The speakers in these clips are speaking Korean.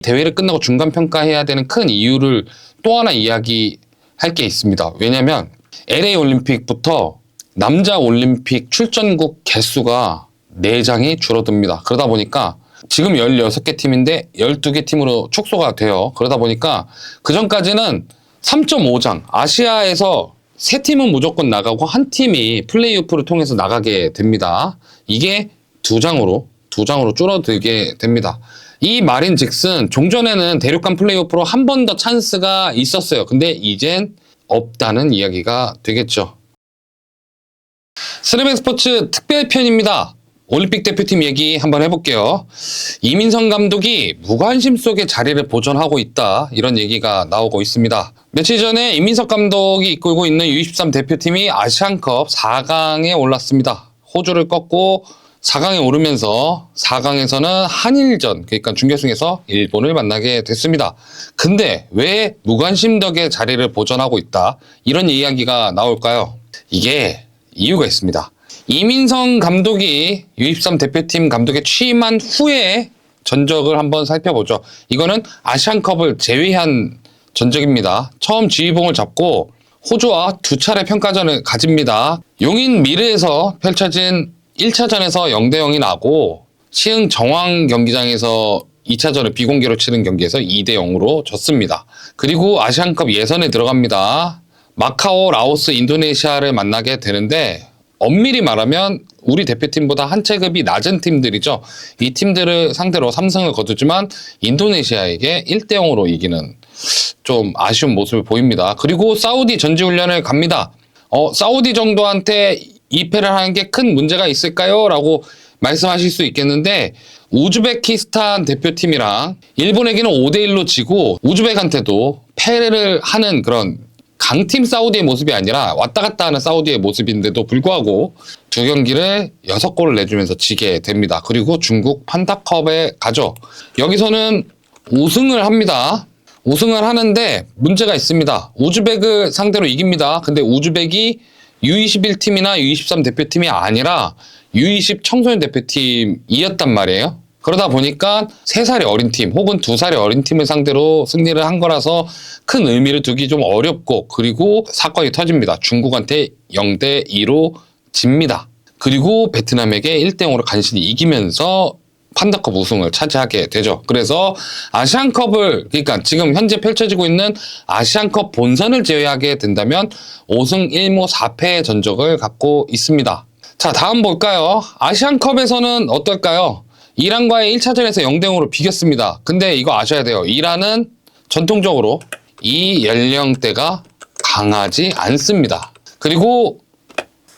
대회를 끝나고 중간 평가해야 되는 큰 이유를 또 하나 이야기할 게 있습니다. 왜냐면 LA 올림픽부터 남자 올림픽 출전국 개수가 4장이 줄어듭니다. 그러다 보니까 지금 16개 팀인데 12개 팀으로 축소가 돼요. 그러다 보니까 그전까지는 3.5장, 아시아에서 3팀은 무조건 나가고 한 팀이 플레이오프를 통해서 나가게 됩니다. 이게 2장으로 줄어들게 됩니다. 이 말인즉슨 종전에는 대륙간 플레이오프로 한 번 더 찬스가 있었어요. 근데 이젠 없다는 이야기가 되겠죠. 스르맥 스포츠 특별편입니다. 올림픽 대표팀 얘기 한번 해볼게요. 이민성 감독이 무관심 속에 자리를 보존하고 있다, 이런 얘기가 나오고 있습니다. 며칠 전에 이민석 감독이 이끌고 있는 U23 대표팀이 아시안컵 4강에 올랐습니다. 호주를 꺾고 4강에 오르면서 4강에서는 한일전, 그러니까 준결승에서 일본을 만나게 됐습니다. 근데 왜 무관심덕에 자리를 보존하고 있다, 이런 이야기가 나올까요? 이게 이유가 있습니다. 이민성 감독이 U23 대표팀 감독에 취임한 후에 전적을 한번 살펴보죠. 이거는 아시안컵을 제외한 전적입니다. 처음 지휘봉을 잡고 호주와 2차례 평가전을 가집니다. 용인 미르에서 펼쳐진 1차전에서 0대0이 나고 시흥 정황 경기장에서 2차전을 비공개로 치른 경기에서 2대0으로 졌습니다. 그리고 아시안컵 예선에 들어갑니다. 마카오, 라오스, 인도네시아를 만나게 되는데 엄밀히 말하면 우리 대표팀보다 한 체급이 낮은 팀들이죠. 이 팀들을 상대로 3승을 거두지만 인도네시아에게 1대0으로 이기는 좀 아쉬운 모습을 보입니다. 그리고 사우디 전지훈련을 갑니다. 사우디 정도한테 2패를 하는 게 큰 문제가 있을까요? 라고 말씀하실 수 있겠는데, 우즈베키스탄 대표팀이랑 일본에게는 5대1로 지고 우즈벡한테도 패를 하는 그런 강팀 사우디의 모습이 아니라 왔다 갔다 하는 사우디의 모습인데도 불구하고 2경기를 6골을 내주면서 지게 됩니다. 그리고 중국 판다컵에 가죠. 여기서는 우승을 합니다. 우승을 하는데 문제가 있습니다. 우즈벡을 상대로 이깁니다. 근데 우즈벡이 U21팀이나 U23 대표팀이 아니라 U20 청소년 대표팀이었단 말이에요. 그러다 보니까 3살이 어린 팀 혹은 2살이 어린 팀을 상대로 승리를 한 거라서 큰 의미를 두기 좀 어렵고, 그리고 사건이 터집니다. 중국한테 0대2로 집니다. 그리고 베트남에게 1대0으로 간신히 이기면서 판다컵 우승을 차지하게 되죠. 그래서 아시안컵을, 그러니까 지금 현재 펼쳐지고 있는 아시안컵 본선을 제외하게 된다면 5승 1무 4패의 전적을 갖고 있습니다. 자, 다음 볼까요? 아시안컵에서는 어떨까요? 이란과의 1차전에서 0대0으로 비겼습니다. 근데 이거 아셔야 돼요. 이란은 전통적으로 이 연령대가 강하지 않습니다. 그리고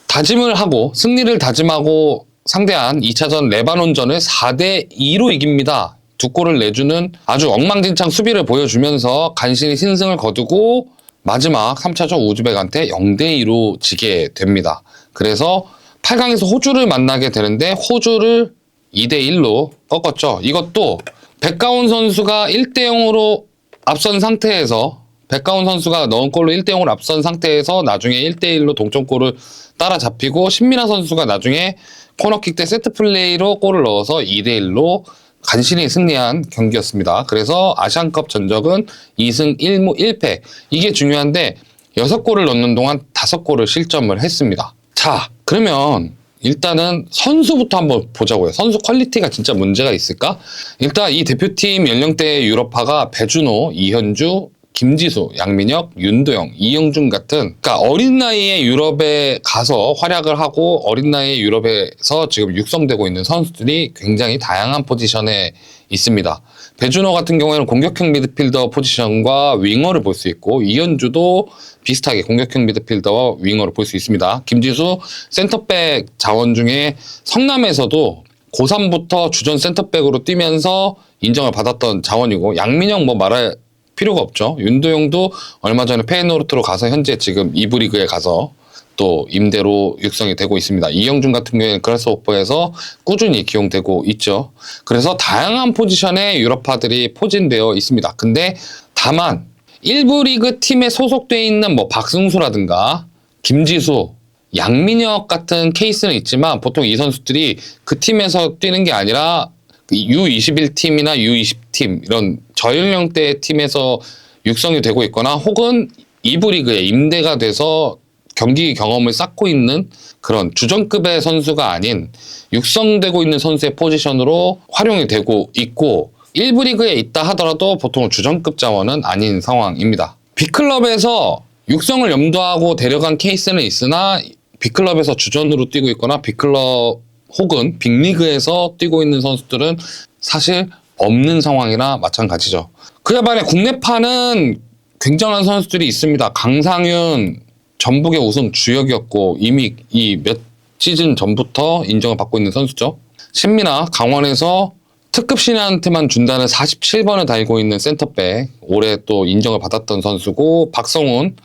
다짐을 하고 승리를 다짐하고 상대한 2차전 레바논전을 4대2로 이깁니다. 2골을 내주는 아주 엉망진창 수비를 보여주면서 간신히 신승을 거두고 마지막 3차전 우즈벡한테 0대2로 지게 됩니다. 그래서 8강에서 호주를 만나게 되는데 호주를 2대1로 꺾었죠. 이것도 백가운 선수가 1대0으로 앞선 상태에서, 백가운 선수가 넣은 골로 1대0으로 앞선 상태에서 나중에 1대1로 동점골을 따라잡히고, 신민아 선수가 나중에 코너킥 때 세트플레이로 골을 넣어서 2대1로 간신히 승리한 경기였습니다. 그래서 아시안컵 전적은 2승 1무 1패. 이게 중요한데 6골을 넣는 동안 5골을 실점을 했습니다. 자, 그러면 일단은 선수부터 한번 보자고요. 선수 퀄리티가 진짜 문제가 있을까? 일단 이 대표팀 연령대 유럽파가 배준호, 이현주, 김지수, 양민혁, 윤도영, 이영준 같은, 그러니까 어린 나이에 유럽에 가서 활약을 하고 어린 나이에 유럽에서 지금 육성되고 있는 선수들이 굉장히 다양한 포지션에 있습니다. 배준호 같은 경우에는 공격형 미드필더 포지션과 윙어를 볼 수 있고, 이현주도 비슷하게 공격형 미드필더와 윙어를 볼 수 있습니다. 김지수 센터백 자원 중에 성남에서도 고3부터 주전 센터백으로 뛰면서 인정을 받았던 자원이고, 양민혁 뭐 말할 필요가 없죠. 윤도영도 얼마 전에 페이노르트로 가서 현재 지금 2부 리그에 가서 또 임대로 육성이 되고 있습니다. 이영준 같은 경우에는 그라스호퍼에서 꾸준히 기용되고 있죠. 그래서 다양한 포지션에 유럽파들이 포진되어 있습니다. 근데 다만 1부 리그 팀에 소속되어 있는 뭐 박승수라든가 김지수, 양민혁 같은 케이스는 있지만 보통 이 선수들이 그 팀에서 뛰는 게 아니라 U21팀이나 U20팀 이런 저연령대 팀에서 육성이 되고 있거나 혹은 2부 리그에 임대가 돼서 경기 경험을 쌓고 있는 그런 주전급의 선수가 아닌 육성되고 있는 선수의 포지션으로 활용이 되고 있고 1부 리그에 있다 하더라도 보통 주전급 자원은 아닌 상황입니다. B클럽에서 육성을 염두하고 데려간 케이스는 있으나 B클럽에서 주전으로 뛰고 있거나 B클럽 혹은 빅리그에서 뛰고 있는 선수들은 사실 없는 상황이나 마찬가지죠. 그에 반해 국내파는 굉장한 선수들이 있습니다. 강상윤 전북의 우승 주역이었고 이미 이 몇 시즌 전부터 인정을 받고 있는 선수죠. 신민아 강원에서 특급 신인한테만 준다는 47번을 달고 있는 센터백 올해 또 인정을 받았던 선수고 박성훈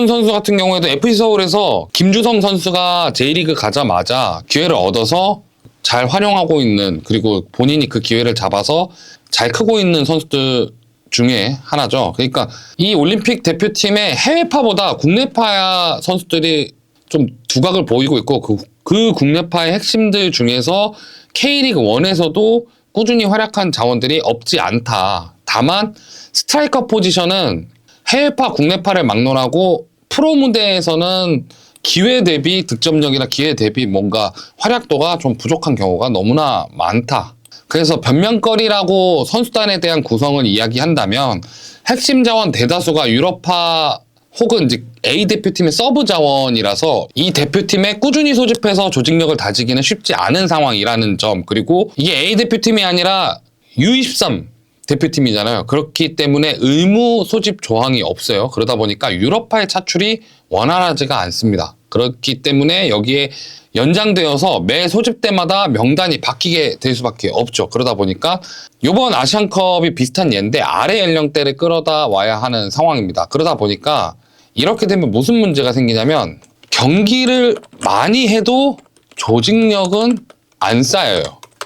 선수 같은 경우에도 FC서울에서 김주성 선수가 J리그 가자마자 기회를 얻어서 잘 활용하고 있는 그리고 본인이 그 기회를 잡아서 잘 크고 있는 선수들 중에 하나죠. 그러니까 이 올림픽 대표팀의 해외파보다 국내파 선수들이 좀 두각을 보이고 있고 그 국내파의 핵심들 중에서 K리그 1에서도 꾸준히 활약한 자원들이 없지 않다. 다만 스트라이커 포지션은 해외파 국내파를 막론하고 프로 무대에서는 기회 대비 득점력이나 기회 대비 뭔가 활약도가 좀 부족한 경우가 너무나 많다. 그래서 변명거리라고 선수단에 대한 구성을 이야기한다면 핵심 자원 대다수가 유럽파 혹은 이제 A 대표팀의 서브 자원이라서 이 대표팀에 꾸준히 소집해서 조직력을 다지기는 쉽지 않은 상황이라는 점, 그리고 이게 A 대표팀이 아니라 U23 대표팀이잖아요. 그렇기 때문에 의무 소집 조항이 없어요. 그러다 보니까 유럽파의 차출이 원활하지가 않습니다. 그렇기 때문에 여기에 연장되어서 매 소집 때마다 명단이 바뀌게 될 수밖에 없죠. 그러다 보니까 이번 아시안컵이 비슷한 예인데 아래 연령대를 끌어다 와야 하는 상황입니다. 그러다 보니까 이렇게 되면 무슨 문제가 생기냐면 경기를 많이 해도 조직력은 안 쌓여요.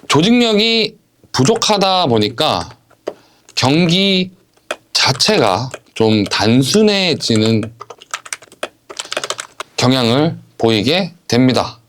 조직력이 부족하다 보니까 경기 자체가 좀 단순해지는 경향을 보이게 됩니다.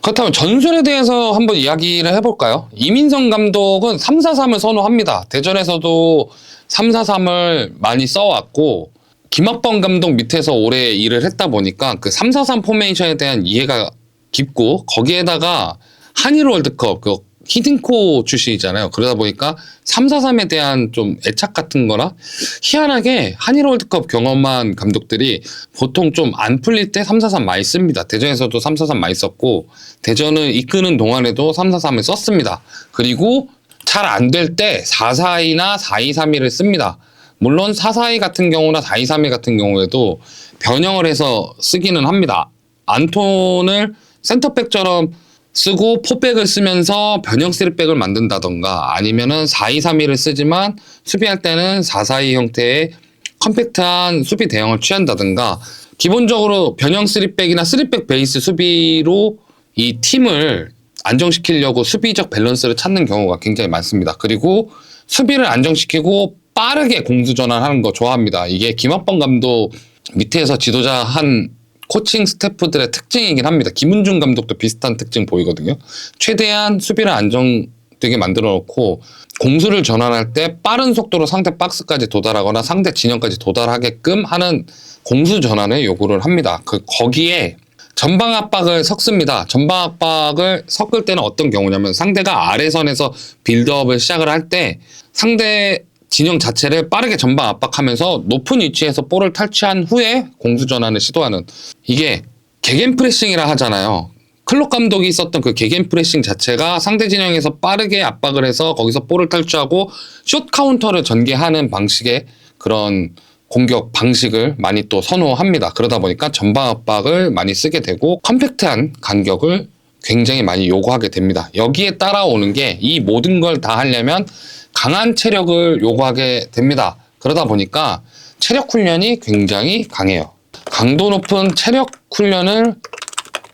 그렇다면 전술에 대해서 한번 이야기를 해볼까요? 이민성 감독은 3-4-3을 선호합니다. 대전에서도 3-4-3을 많이 써왔고 김학범 감독 밑에서 오래 일을 했다 보니까 그 3-4-3 포메이션에 대한 이해가 깊고 거기에다가 한일 월드컵 그 히딩코 출신이잖아요. 그러다 보니까 3-4-3에 대한 좀 애착 같은 거나 희한하게 한일 월드컵 경험한 감독들이 보통 좀 안 풀릴 때 3-4-3 많이 씁니다. 대전에서도 3-4-3 많이 썼고 대전을 이끄는 동안에도 3-4-3을 썼습니다. 그리고 잘 안 될 때 4-4-2나 4-2-3-1을 씁니다. 물론 4-4-2 같은 경우나 4-2-3-1 같은 경우에도 변형을 해서 쓰기는 합니다. 안톤을 센터백처럼 쓰고 포백을 쓰면서 변형 3백을 만든다던가 아니면은 4-2-3-1을 쓰지만 수비할 때는 4-4-2 형태의 컴팩트한 수비 대형을 취한다든가 기본적으로 변형 3백이나 3백 베이스 수비로 이 팀을 안정시키려고 수비적 밸런스를 찾는 경우가 굉장히 많습니다. 그리고 수비를 안정시키고 빠르게 공수 전환하는 거 좋아합니다. 이게 김학범 감독 밑에서 지도자 한 코칭 스태프들의 특징이긴 합니다. 김은중 감독도 비슷한 특징 보이거든요. 최대한 수비를 안정되게 만들어 놓고 공수를 전환할 때 빠른 속도로 상대 박스까지 도달하거나 상대 진영까지 도달하게끔 하는 공수 전환을 요구를 합니다. 거기에 전방 압박을 섞습니다. 전방 압박을 섞을 때는 어떤 경우냐면 상대가 아래선에서 빌드업을 시작을 할 때 상대 진영 자체를 빠르게 전방 압박하면서 높은 위치에서 볼을 탈취한 후에 공수 전환을 시도하는, 이게 개겐 프레싱이라 하잖아요. 클록 감독이 썼던 그 개겐 프레싱 자체가 상대 진영에서 빠르게 압박을 해서 거기서 볼을 탈취하고 숏 카운터를 전개하는 방식의 그런 공격 방식을 많이 또 선호합니다. 그러다 보니까 전방 압박을 많이 쓰게 되고 컴팩트한 간격을 굉장히 많이 요구하게 됩니다. 여기에 따라오는 게 이 모든 걸 다 하려면 강한 체력을 요구하게 됩니다. 그러다 보니까 체력 훈련이 굉장히 강해요. 강도 높은 체력 훈련을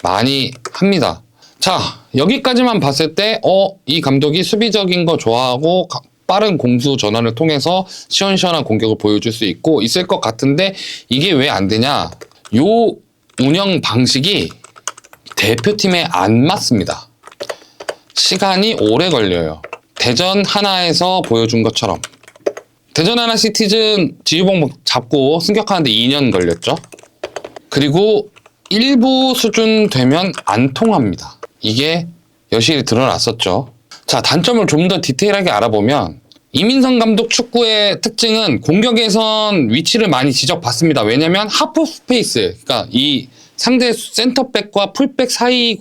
많이 합니다. 자, 여기까지만 봤을 때 이 감독이 수비적인 거 좋아하고 빠른 공수 전환을 통해서 시원시원한 공격을 보여줄 수 있고 있을 것 같은데 이게 왜 안 되냐? 요 운영 방식이 대표팀에 안 맞습니다. 시간이 오래 걸려요. 대전 하나에서 보여준 것처럼. 대전 하나 시티즌 지휘봉 잡고 승격하는데 2년 걸렸죠. 그리고 일부 수준 되면 안 통합니다. 이게 여실히 드러났었죠. 자, 단점을 좀 더 디테일하게 알아보면 이민성 감독 축구의 특징은 공격에선 위치를 많이 지적받습니다. 왜냐면 하프 스페이스, 그러니까 이 상대 센터백과 풀백 사이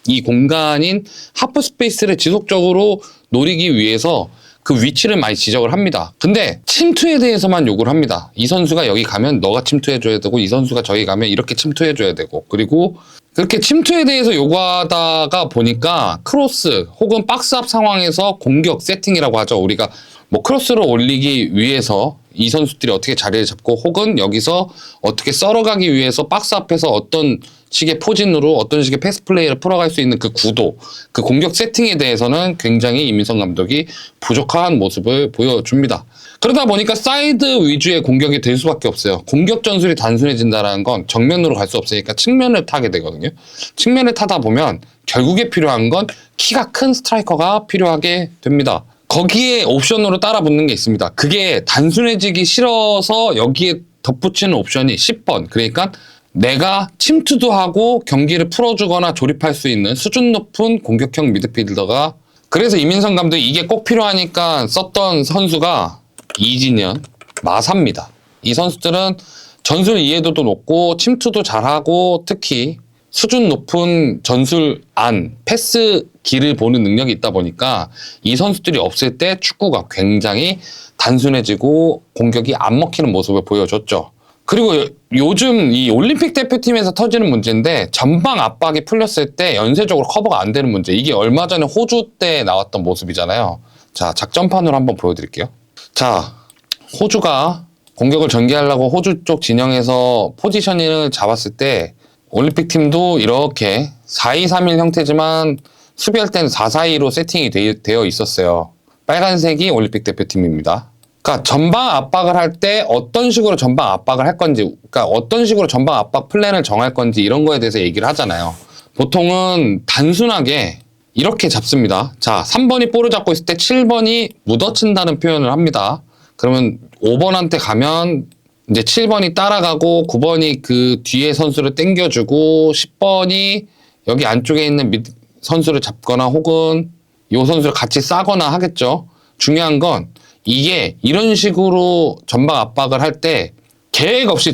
이 공간인 하프 스페이스를 지속적으로 노리기 위해서 그 위치를 많이 지적을 합니다. 근데 침투에 대해서만 요구를 합니다. 이 선수가 여기 가면 너가 침투해줘야 되고, 이 선수가 저기 가면 이렇게 침투해줘야 되고, 그리고 그렇게 침투에 대해서 요구하다가 보니까 크로스 혹은 박스업 상황에서 공격 세팅이라고 하죠. 우리가 뭐 크로스를 올리기 위해서 이 선수들이 어떻게 자리를 잡고, 혹은 여기서 어떻게 썰어가기 위해서 박스 앞에서 어떤 식의 포진으로 어떤 식의 패스 플레이를 풀어갈 수 있는 그 구도, 그 공격 세팅에 대해서는 굉장히 이민성 감독이 부족한 모습을 보여줍니다. 그러다 보니까 사이드 위주의 공격이 될 수밖에 없어요. 공격 전술이 단순해진다는 건 정면으로 갈 수 없으니까 측면을 타게 되거든요. 측면을 타다 보면 결국에 필요한 건 키가 큰 스트라이커가 필요하게 됩니다. 거기에 옵션으로 따라 붙는 게 있습니다. 그게 단순해지기 싫어서 여기에 덧붙이는 옵션이 10번. 그러니까 내가 침투도 하고 경기를 풀어주거나 조립할 수 있는 수준 높은 공격형 미드필더가, 그래서 이민성 감독이 이게 꼭 필요하니까 썼던 선수가 이진현, 마사입니다. 이 선수들은 전술 이해도도 높고 침투도 잘하고 특히 수준 높은 전술 안, 패스 길을 보는 능력이 있다 보니까 이 선수들이 없을 때 축구가 굉장히 단순해지고 공격이 안 먹히는 모습을 보여줬죠. 그리고 요즘 이 올림픽 대표팀에서 터지는 문제인데, 전방 압박이 풀렸을 때 연쇄적으로 커버가 안 되는 문제. 이게 얼마 전에 호주 때 나왔던 모습이잖아요. 자, 작전판으로 한번 보여드릴게요. 자, 호주가 공격을 전개하려고 호주 쪽 진영에서 포지셔닝을 잡았을 때 올림픽 팀도 이렇게 4-2-3-1 형태지만 수비할 때는 4-4-2로 세팅이 되어 있었어요. 빨간색이 올림픽 대표팀입니다. 그러니까 전방 압박을 할 때 어떤 식으로 전방 압박을 할 건지, 그러니까 어떤 식으로 전방 압박 플랜을 정할 건지 이런 거에 대해서 얘기를 하잖아요. 보통은 단순하게 이렇게 잡습니다. 자, 3번이 볼을 잡고 있을 때 7번이 묻어친다는 표현을 합니다. 그러면 5번한테 가면 이제 7번이 따라가고 9번이 그 뒤에 선수를 당겨주고 10번이 여기 안쪽에 있는 선수를 잡거나 혹은 이 선수를 같이 싸거나 하겠죠. 중요한 건 이게 이런 식으로 전방 압박을 할 때 계획 없이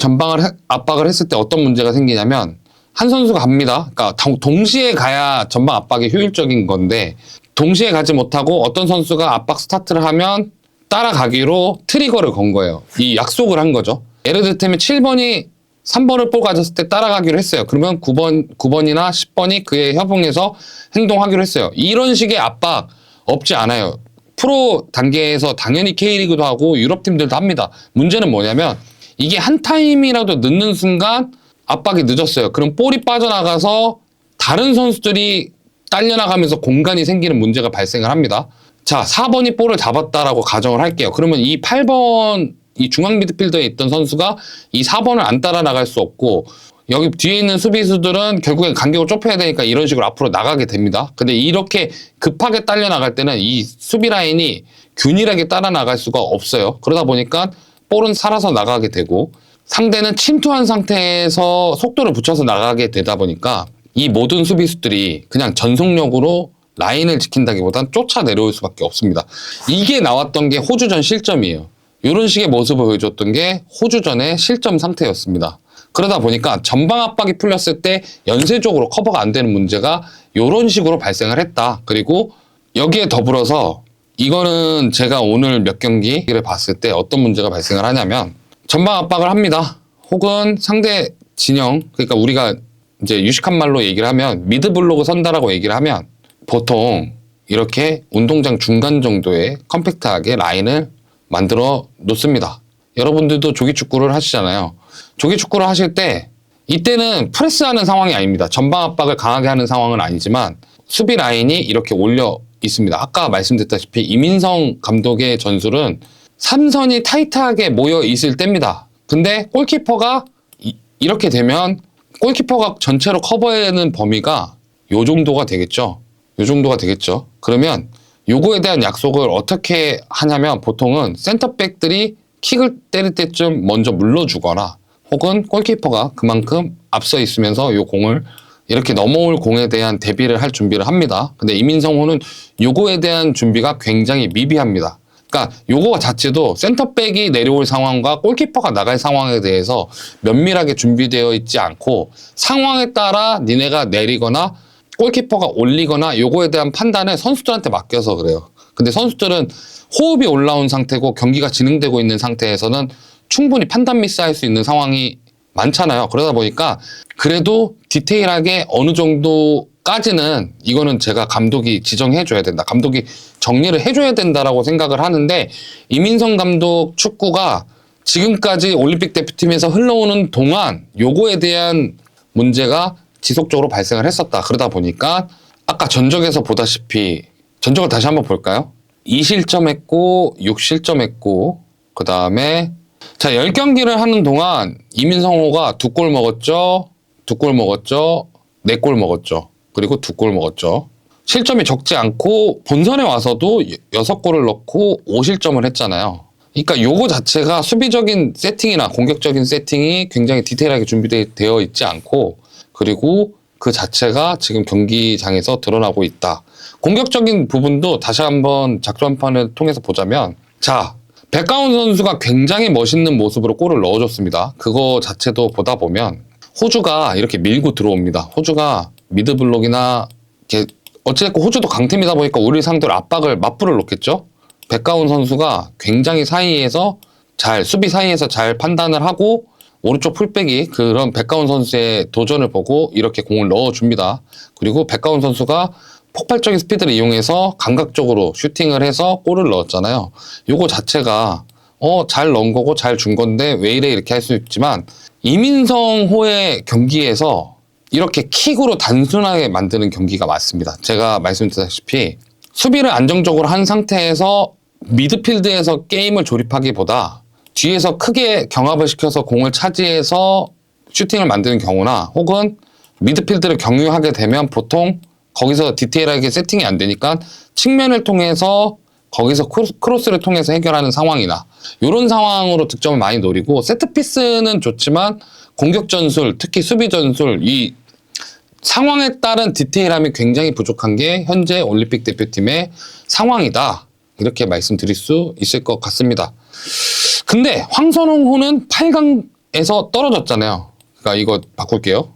압박을 했을 때 어떤 문제가 생기냐면, 한 선수가 갑니다. 그러니까 동시에 가야 전방 압박이 효율적인 건데 동시에 가지 못하고 어떤 선수가 압박 스타트를 하면 따라가기로 트리거를 건 거예요. 이 약속을 한 거죠. 예를 들면 7번이 3번을 볼 가졌을 때 따라가기로 했어요. 그러면 9번이나 10번이 그에 협응해서 행동하기로 했어요. 이런 식의 압박 없지 않아요. 프로 단계에서 당연히 K리그도 하고 유럽 팀들도 합니다. 문제는 뭐냐면 이게 한 타임이라도 늦는 순간 압박이 늦었어요. 그럼 볼이 빠져나가서 다른 선수들이 딸려나가면서 공간이 생기는 문제가 발생을 합니다. 자, 4번이 볼을 잡았다라고 가정을 할게요. 그러면 이 8번, 이 중앙 미드필더에 있던 선수가 이 4번을 안 따라 나갈 수 없고, 여기 뒤에 있는 수비수들은 결국엔 간격을 좁혀야 되니까 이런 식으로 앞으로 나가게 됩니다. 근데 이렇게 급하게 딸려 나갈 때는 이 수비 라인이 균일하게 따라 나갈 수가 없어요. 그러다 보니까 볼은 살아서 나가게 되고, 상대는 침투한 상태에서 속도를 붙여서 나가게 되다 보니까 이 모든 수비수들이 그냥 전속력으로 라인을 지킨다기보단 쫓아 내려올 수밖에 없습니다. 이게 나왔던 게 호주전 실점이에요. 이런 식의 모습을 보여줬던 게 호주전의 실점 상태였습니다. 그러다 보니까 전방 압박이 풀렸을 때 연쇄적으로 커버가 안 되는 문제가 이런 식으로 발생을 했다. 그리고 여기에 더불어서 이거는 제가 오늘 몇 경기를 봤을 때 어떤 문제가 발생을 하냐면, 전방 압박을 합니다. 혹은 상대 진영, 그러니까 우리가 이제 유식한 말로 얘기를 하면 미드블록을 선다라고 얘기를 하면 보통 이렇게 운동장 중간 정도의 컴팩트하게 라인을 만들어 놓습니다. 여러분들도 조기축구를 하시잖아요. 조기축구를 하실 때 이때는 프레스하는 상황이 아닙니다. 전방 압박을 강하게 하는 상황은 아니지만 수비 라인이 이렇게 올려 있습니다. 아까 말씀드렸다시피 이민성 감독의 전술은 3선이 타이트하게 모여 있을 때입니다. 근데 골키퍼가 이렇게 되면 골키퍼가 전체로 커버하는 범위가 요 정도가 되겠죠. 요 정도가 되겠죠. 그러면 요거에 대한 약속을 어떻게 하냐면 보통은 센터백들이 킥을 때릴 때쯤 먼저 물러주거나 혹은 골키퍼가 그만큼 앞서 있으면서 요 공을 이렇게 넘어올 공에 대한 대비를 할 준비를 합니다. 근데 이민성호는 요거에 대한 준비가 굉장히 미비합니다. 그러니까 요거 자체도 센터백이 내려올 상황과 골키퍼가 나갈 상황에 대해서 면밀하게 준비되어 있지 않고 상황에 따라 니네가 내리거나 골키퍼가 올리거나 요거에 대한 판단을 선수들한테 맡겨서 그래요. 근데 선수들은 호흡이 올라온 상태고 경기가 진행되고 있는 상태에서는 충분히 판단 미스할 수 있는 상황이 많잖아요. 그러다 보니까 그래도 디테일하게 어느 정도까지는 이거는 제가 감독이 지정해줘야 된다. 감독이 정리를 해줘야 된다라고 생각을 하는데 이민성 감독 축구가 지금까지 올림픽 대표팀에서 흘러오는 동안 요거에 대한 문제가 지속적으로 발생을 했었다. 그러다 보니까 아까 전적에서 보다시피 전적을 다시 한번 볼까요? 2실점했고 6실점했고 그 다음에 자 10경기를 하는 동안 이민성호가 2골 먹었죠. 2골 먹었죠. 4골 먹었죠. 그리고 2골 먹었죠. 실점이 적지 않고 본선에 와서도 6골을 넣고 5실점을 했잖아요. 그러니까 요거 자체가 수비적인 세팅이나 공격적인 세팅이 굉장히 디테일하게 준비되어 있지 않고 그리고 그 자체가 지금 경기장에서 드러나고 있다. 공격적인 부분도 다시 한번 작전판을 통해서 보자면 자 백가운 선수가 굉장히 멋있는 모습으로 골을 넣어줬습니다. 그거 자체도 보다 보면 호주가 이렇게 밀고 들어옵니다. 호주가 미드블록이나 이렇게 어찌됐건 호주도 강팀이다 보니까 우리 상대로 압박을 맞불을 놓겠죠. 백가운 선수가 굉장히 사이에서 수비 사이에서 잘 판단을 하고 오른쪽 풀백이 그런 백가운 선수의 도전을 보고 이렇게 공을 넣어줍니다. 그리고 백가운 선수가 폭발적인 스피드를 이용해서 감각적으로 슈팅을 해서 골을 넣었잖아요. 요거 자체가 잘 넣은 거고 잘 준 건데 왜 이래 이렇게 할 수 있지만 이민성호의 경기에서 이렇게 킥으로 단순하게 만드는 경기가 맞습니다. 제가 말씀드렸다시피 수비를 안정적으로 한 상태에서 미드필드에서 게임을 조립하기보다 뒤에서 크게 경합을 시켜서 공을 차지해서 슈팅을 만드는 경우나 혹은 미드필드를 경유하게 되면 보통 거기서 디테일하게 세팅이 안 되니까 측면을 통해서 거기서 크로스를 통해서 해결하는 상황이나 이런 상황으로 득점을 많이 노리고 세트피스는 좋지만 공격 전술, 특히 수비 전술 이 상황에 따른 디테일함이 굉장히 부족한 게 현재 올림픽 대표팀의 상황이다. 이렇게 말씀드릴 수 있을 것 같습니다. 근데 황선홍호는 8강에서 떨어졌잖아요. 그러니까 이거 바꿀게요.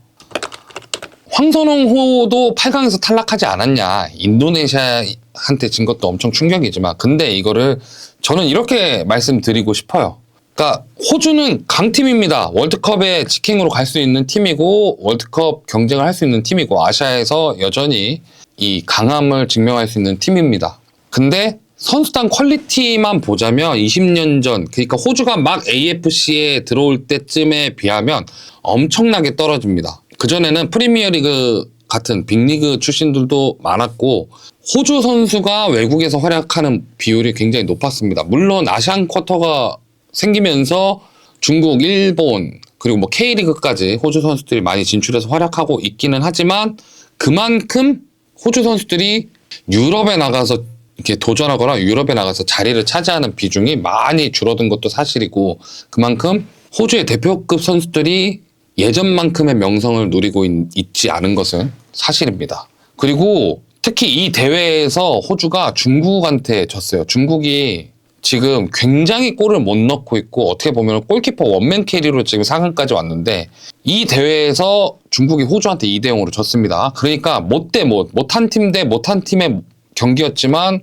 황선홍호도 8강에서 탈락하지 않았냐. 인도네시아한테 진 것도 엄청 충격이지만 근데 이거를 저는 이렇게 말씀드리고 싶어요. 그러니까 호주는 강팀입니다. 월드컵에 직행으로 갈 수 있는 팀이고 월드컵 경쟁을 할 수 있는 팀이고 아시아에서 여전히 이 강함을 증명할 수 있는 팀입니다. 근데 선수단 퀄리티만 보자면 20년 전 그러니까 호주가 막 AFC에 들어올 때쯤에 비하면 엄청나게 떨어집니다. 그전에는 프리미어리그 같은 빅리그 출신들도 많았고 호주 선수가 외국에서 활약하는 비율이 굉장히 높았습니다. 물론 아시안 쿼터가 생기면서 중국, 일본 그리고 뭐 K리그까지 호주 선수들이 많이 진출해서 활약하고 있기는 하지만 그만큼 호주 선수들이 유럽에 나가서 이렇게 도전하거나 유럽에 나가서 자리를 차지하는 비중이 많이 줄어든 것도 사실이고 그만큼 호주의 대표급 선수들이 예전만큼의 명성을 누리고 있지 않은 것은 사실입니다. 그리고 특히 이 대회에서 호주가 중국한테 졌어요. 중국이 지금 굉장히 골을 못 넣고 있고 어떻게 보면 골키퍼 원맨 캐리로 지금 4강까지 왔는데 이 대회에서 중국이 호주한테 2대0으로 졌습니다. 그러니까 못한 팀 대 못한 팀의 경기였지만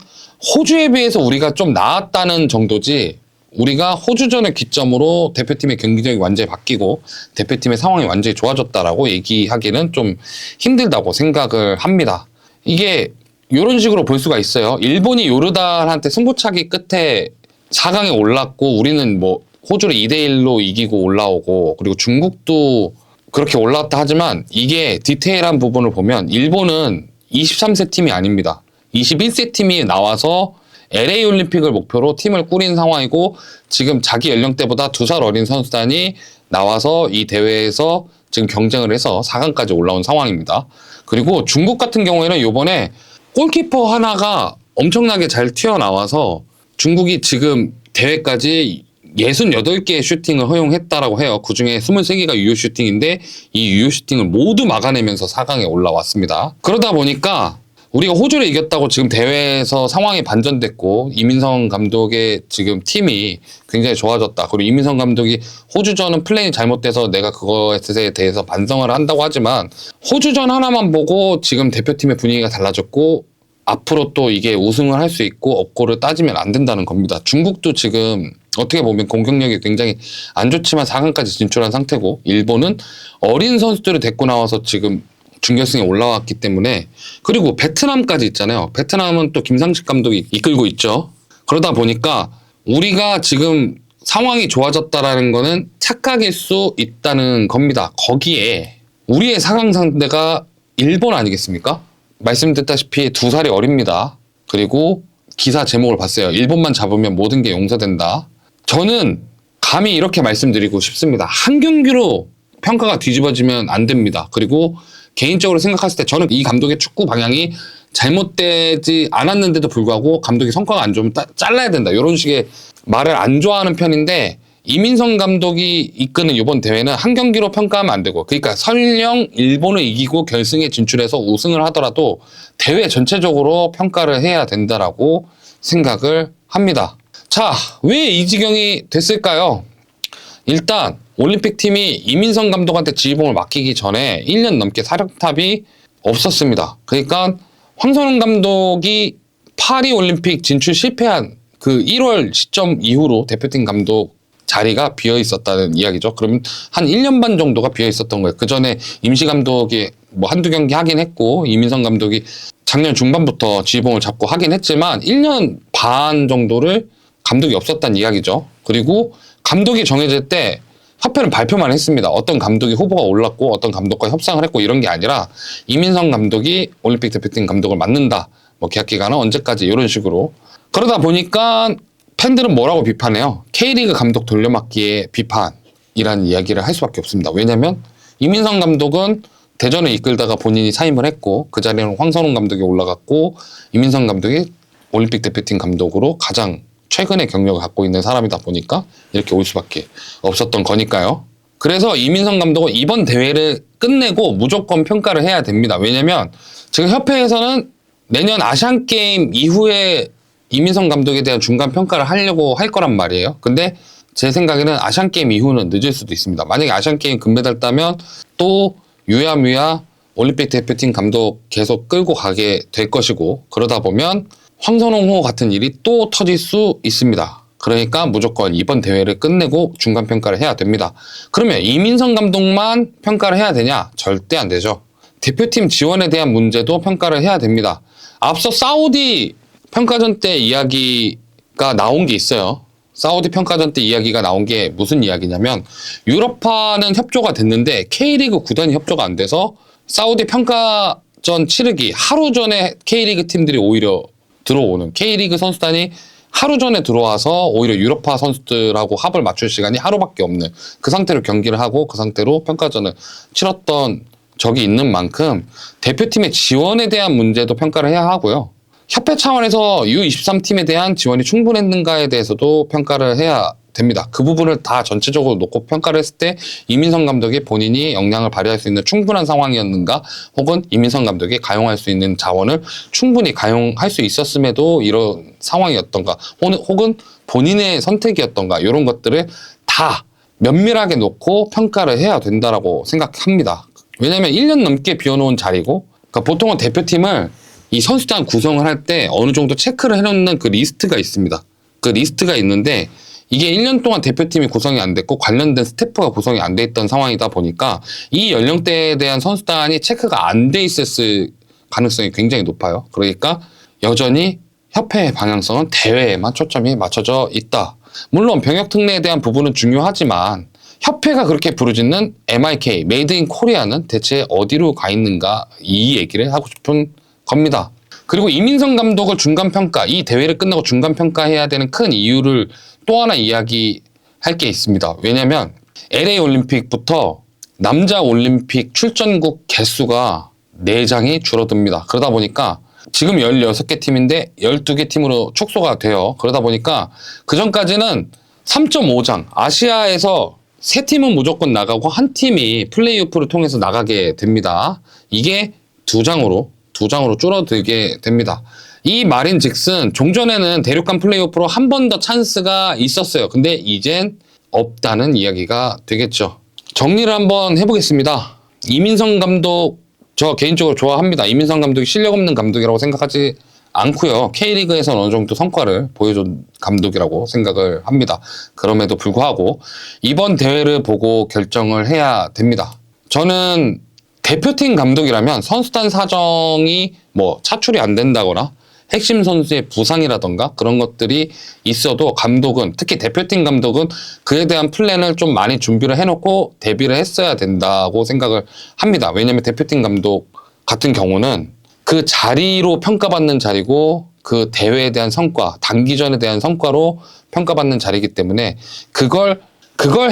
호주에 비해서 우리가 좀 나았다는 정도지 우리가 호주전을 기점으로 대표팀의 경기력이 완전히 바뀌고 대표팀의 상황이 완전히 좋아졌다라고 얘기하기는 좀 힘들다고 생각을 합니다. 이게 이런 식으로 볼 수가 있어요. 일본이 요르단한테 승부차기 끝에 4강에 올랐고 우리는 뭐 호주를 2대1로 이기고 올라오고 그리고 중국도 그렇게 올라왔다 하지만 이게 디테일한 부분을 보면 일본은 23세 팀이 아닙니다. 21세 팀이 나와서 LA 올림픽을 목표로 팀을 꾸린 상황이고 지금 자기 연령대보다 2살 어린 선수단이 나와서 이 대회에서 지금 경쟁을 해서 4강까지 올라온 상황입니다. 그리고 중국 같은 경우에는 이번에 골키퍼 하나가 엄청나게 잘 튀어나와서 중국이 지금 대회까지 68개의 슈팅을 허용했다라고 해요. 그중에 23개가 유효 슈팅인데 이 유효 슈팅을 모두 막아내면서 4강에 올라왔습니다. 그러다 보니까 우리가 호주를 이겼다고 지금 대회에서 상황이 반전됐고 이민성 감독의 지금 팀이 굉장히 좋아졌다. 그리고 이민성 감독이 호주전은 플레이 잘못돼서 내가 그것에 대해서 반성을 한다고 하지만 호주전 하나만 보고 지금 대표팀의 분위기가 달라졌고 앞으로 또 이게 우승을 할 수 있고 없고를 따지면 안 된다는 겁니다. 중국도 지금 어떻게 보면 공격력이 굉장히 안 좋지만 4강까지 진출한 상태고 일본은 어린 선수들을 데리고 나와서 지금 준결승에 올라왔기 때문에 그리고 베트남까지 있잖아요. 베트남은 또 김상식 감독이 이끌고 있죠. 그러다 보니까 우리가 지금 상황이 좋아졌다라는 거는 착각일 수 있다는 겁니다. 거기에 우리의 4강 상대가 일본 아니겠습니까? 말씀드렸다시피 2살이 어립니다. 그리고 기사 제목을 봤어요. 일본만 잡으면 모든 게 용서된다. 저는 감히 이렇게 말씀드리고 싶습니다. 한 경기로 평가가 뒤집어지면 안 됩니다. 그리고 개인적으로 생각했을 때 저는 이 감독의 축구 방향이 잘못되지 않았는데도 불구하고 감독이 성과가 안 좋으면 잘라야 된다. 이런 식의 말을 안 좋아하는 편인데 이민성 감독이 이끄는 이번 대회는 한 경기로 평가하면 안 되고 그러니까 설령 일본을 이기고 결승에 진출해서 우승을 하더라도 대회 전체적으로 평가를 해야 된다라고 생각을 합니다. 자, 왜 이 지경이 됐을까요? 일단 올림픽 팀이 이민성 감독한테 지휘봉을 맡기기 전에 1년 넘게 사령탑이 없었습니다. 그러니까 황선홍 감독이 파리 올림픽 진출 실패한 그 1월 시점 이후로 대표팀 감독 자리가 비어 있었다는 이야기죠. 그러면 한 1년 반 정도가 비어 있었던 거예요. 그 전에 임시 감독이 뭐 한두 경기 하긴 했고 이민성 감독이 작년 중반부터 지휘봉을 잡고 하긴 했지만 1년 반 정도를 감독이 없었다는 이야기죠. 그리고 감독이 정해질 때 협회는 발표만 했습니다. 어떤 감독이 후보가 올랐고 어떤 감독과 협상을 했고 이런 게 아니라 이민성 감독이 올림픽 대표팀 감독을 맡는다. 뭐 계약 기간은 언제까지 이런 식으로. 그러다 보니까 팬들은 뭐라고 비판해요? K리그 감독 돌려막기의 비판이라는 이야기를 할 수밖에 없습니다. 왜냐하면 이민성 감독은 대전을 이끌다가 본인이 사임을 했고 그 자리에는 황선홍 감독이 올라갔고 이민성 감독이 올림픽 대표팀 감독으로 가장 최근의 경력을 갖고 있는 사람이다 보니까 이렇게 올 수밖에 없었던 거니까요. 그래서 이민성 감독은 이번 대회를 끝내고 무조건 평가를 해야 됩니다. 왜냐면 지금 협회에서는 내년 아시안게임 이후에 이민성 감독에 대한 중간 평가를 하려고 할 거란 말이에요. 근데 제 생각에는 아시안게임 이후는 늦을 수도 있습니다. 만약에 아시안게임 금메달 따면 또 유야무야 올림픽 대표팀 감독 계속 끌고 가게 될 것이고 그러다 보면 황선홍호 같은 일이 또 터질 수 있습니다. 그러니까 무조건 이번 대회를 끝내고 중간 평가를 해야 됩니다. 그러면 이민성 감독만 평가를 해야 되냐? 절대 안 되죠. 대표팀 지원에 대한 문제도 평가를 해야 됩니다. 앞서 사우디 평가전 때 이야기가 나온 게 있어요. 사우디 평가전 때 이야기가 나온 게 무슨 이야기냐면 유럽파는 협조가 됐는데 K리그 구단이 협조가 안 돼서 사우디 평가전 치르기 하루 전에 K리그 팀들이 오히려 들어오는 K리그 선수단이 하루 전에 들어와서 오히려 유럽파 선수들하고 합을 맞출 시간이 하루밖에 없는 그 상태로 경기를 하고 그 상태로 평가전을 치렀던 적이 있는 만큼 대표팀의 지원에 대한 문제도 평가를 해야 하고요. 협회 차원에서 U23 팀에 대한 지원이 충분했는가에 대해서도 평가를 해야 됩니다. 그 부분을 다 전체적으로 놓고 평가를 했을 때 이민성 감독이 본인이 역량을 발휘할 수 있는 충분한 상황이었는가 혹은 이민성 감독이 가용할 수 있는 자원을 충분히 가용할 수 있었음에도 이런 상황이었던가 혹은 본인의 선택이었던가 이런 것들을 다 면밀하게 놓고 평가를 해야 된다라고 생각합니다. 왜냐하면 1년 넘게 비워놓은 자리고 그러니까 보통은 대표팀을 이 선수단 구성을 할 때 어느 정도 체크를 해놓는 그 리스트가 있습니다. 그 리스트가 있는데 이게 1년 동안 대표팀이 구성이 안 됐고 관련된 스태프가 구성이 안 돼 있던 상황이다 보니까 이 연령대에 대한 선수단이 체크가 안 돼 있었을 가능성이 굉장히 높아요. 그러니까 여전히 협회의 방향성은 대회에만 초점이 맞춰져 있다. 물론 병역 특례에 대한 부분은 중요하지만 협회가 그렇게 부르짖는 MIK, 메이드 인 코리아는 대체 어디로 가 있는가 이 얘기를 하고 싶은 겁니다. 그리고 이민성 감독을 중간평가, 이 대회를 끝나고 중간평가해야 되는 큰 이유를 또 하나 이야기할 게 있습니다. 왜냐면 LA 올림픽부터 남자 올림픽 출전국 개수가 4장이 줄어듭니다. 그러다 보니까 지금 16개 팀인데 12개 팀으로 축소가 돼요. 그러다 보니까 그전까지는 3.5장, 아시아에서 3팀은 무조건 나가고 한 팀이 플레이오프를 통해서 나가게 됩니다. 이게 2장으로 줄어들게 됩니다. 이 말인즉슨 종전에는 대륙간 플레이오프로 한 번 더 찬스가 있었어요. 근데 이젠 없다는 이야기가 되겠죠. 정리를 한번 해보겠습니다. 이민성 감독 저 개인적으로 좋아합니다. 이민성 감독이 실력 없는 감독이라고 생각하지 않고요. K리그에서는 어느 정도 성과를 보여준 감독이라고 생각을 합니다. 그럼에도 불구하고 이번 대회를 보고 결정을 해야 됩니다. 저는 대표팀 감독이라면 선수단 사정이 뭐 차출이 안 된다거나 핵심 선수의 부상이라던가 그런 것들이 있어도 감독은, 특히 대표팀 감독은 그에 대한 플랜을 좀 많이 준비를 해놓고 대비를 했어야 된다고 생각을 합니다. 왜냐하면 대표팀 감독 같은 경우는 그 자리로 평가받는 자리고 그 대회에 대한 성과, 단기전에 대한 성과로 평가받는 자리이기 때문에 그걸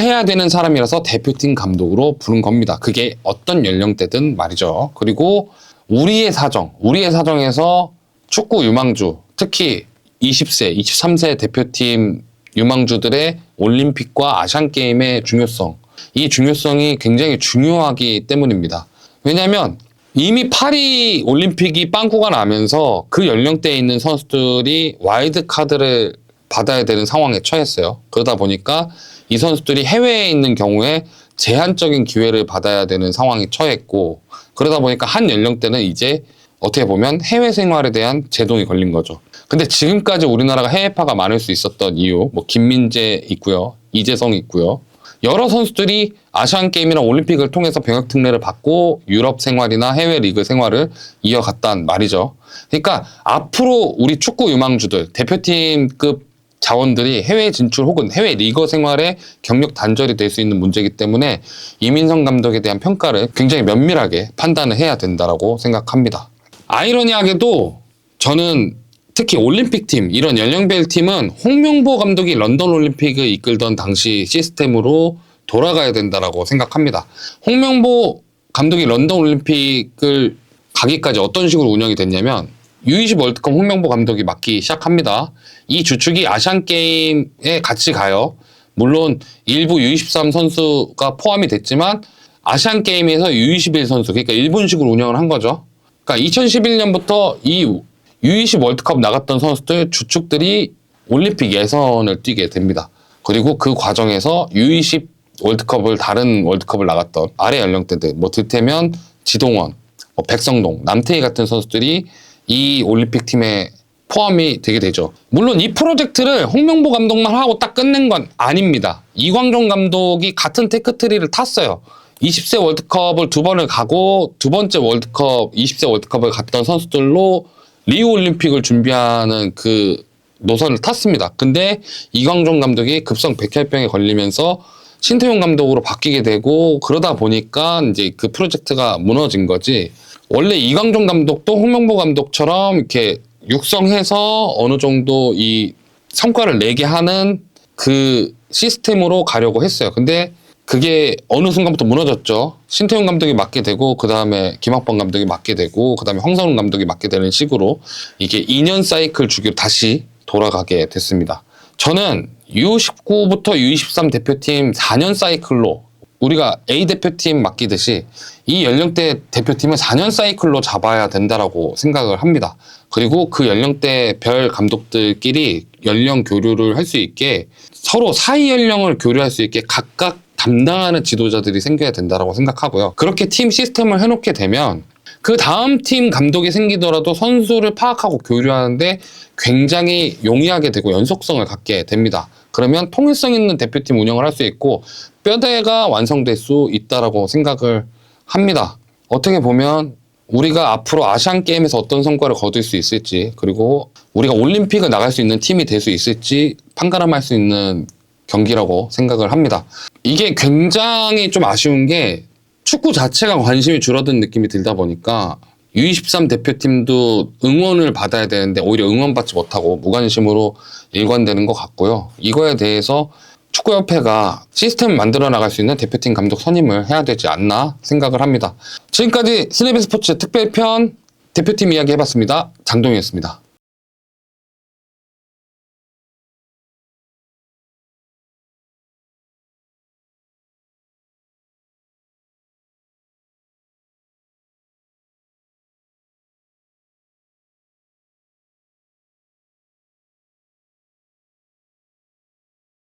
해야 되는 사람이라서 대표팀 감독으로 부른 겁니다. 그게 어떤 연령대든 말이죠. 그리고 우리의 사정에서 축구 유망주, 특히 20세, 23세 대표팀 유망주들의 올림픽과 아시안게임의 중요성, 이 중요성이 굉장히 중요하기 때문입니다. 왜냐하면 이미 파리 올림픽이 빵꾸가 나면서 그 연령대에 있는 선수들이 와일드 카드를 받아야 되는 상황에 처했어요. 그러다 보니까 이 선수들이 해외에 있는 경우에 제한적인 기회를 받아야 되는 상황에 처했고, 그러다 보니까 한 연령대는 이제 어떻게 보면 해외 생활에 대한 제동이 걸린 거죠. 근데 지금까지 우리나라가 해외파가 많을 수 있었던 이유, 뭐 김민재 있고요, 이재성 있고요. 여러 선수들이 아시안게임이나 올림픽을 통해서 병역 특례를 받고 유럽 생활이나 해외 리그 생활을 이어갔단 말이죠. 그러니까 앞으로 우리 축구 유망주들, 대표팀급 자원들이 해외 진출 혹은 해외 리거 생활에 경력 단절이 될 수 있는 문제이기 때문에 이민성 감독에 대한 평가를 굉장히 면밀하게 판단을 해야 된다고 생각합니다. 아이러니하게도 저는 특히 올림픽팀, 이런 연령별 팀은 홍명보 감독이 런던 올림픽을 이끌던 당시 시스템으로 돌아가야 된다고 생각합니다. 홍명보 감독이 런던 올림픽을 가기까지 어떤 식으로 운영이 됐냐면 U20 월드컵 홍명보 감독이 맡기 시작합니다. 이 주축이 아시안게임에 같이 가요. 물론 일부 U23 선수가 포함이 됐지만 아시안게임에서 U21 선수, 그러니까 일본식으로 운영을 한 거죠. 그러니까 2011년부터 이 U20 월드컵 나갔던 선수들 주축들이 올림픽 예선을 뛰게 됩니다. 그리고 그 과정에서 U20 월드컵을, 다른 월드컵을 나갔던 아래 연령대들, 뭐 드태면, 지동원, 뭐 백성동, 남태희 같은 선수들이 이 올림픽 팀에 포함이 되게 되죠. 물론 이 프로젝트를 홍명보 감독만 하고 딱 끝낸 건 아닙니다. 이광종 감독이 같은 테크트리를 탔어요. 20세 월드컵을 2번을 가고 두 번째 월드컵, 20세 월드컵을 갔던 선수들로 리우 올림픽을 준비하는 그 노선을 탔습니다. 근데 이광종 감독이 급성 백혈병에 걸리면서 신태용 감독으로 바뀌게 되고, 그러다 보니까 이제 그 프로젝트가 무너진 거지. 원래 이광종 감독도 홍명보 감독처럼 이렇게 육성해서 어느 정도 이 성과를 내게 하는 그 시스템으로 가려고 했어요. 근데 그게 어느 순간부터 무너졌죠. 신태용 감독이 맡게 되고, 그 다음에 김학범 감독이 맡게 되고, 그 다음에 황선우 감독이 맡게 되는 식으로 이게 2년 사이클 주기로 다시 돌아가게 됐습니다. 저는 U19부터 U23 대표팀 4년 사이클로, 우리가 A 대표팀 맡기듯이 이 연령대 대표팀은 4년 사이클로 잡아야 된다라고 생각을 합니다. 그리고 그 연령대 별 감독들끼리 연령 교류를 할 수 있게, 서로 사이 연령을 교류할 수 있게 각각 담당하는 지도자들이 생겨야 된다고 생각하고요. 그렇게 팀 시스템을 해놓게 되면 그 다음 팀 감독이 생기더라도 선수를 파악하고 교류하는데 굉장히 용이하게 되고 연속성을 갖게 됩니다. 그러면 통일성 있는 대표팀 운영을 할 수 있고 뼈대가 완성될 수 있다고 생각을 합니다. 어떻게 보면 우리가 앞으로 아시안게임에서 어떤 성과를 거둘 수 있을지, 그리고 우리가 올림픽을 나갈 수 있는 팀이 될 수 있을지 판가름할 수 있는 경기라고 생각을 합니다. 이게 굉장히 좀 아쉬운 게 축구 자체가 관심이 줄어든 느낌이 들다 보니까 U23 대표팀도 응원을 받아야 되는데 오히려 응원받지 못하고 무관심으로 일관되는 것 같고요. 이거에 대해서 축구협회가 시스템을 만들어 나갈 수 있는 대표팀 감독 선임을 해야 되지 않나 생각을 합니다. 지금까지 스냅스포츠 특별편 대표팀 이야기 해봤습니다. 장동희였습니다.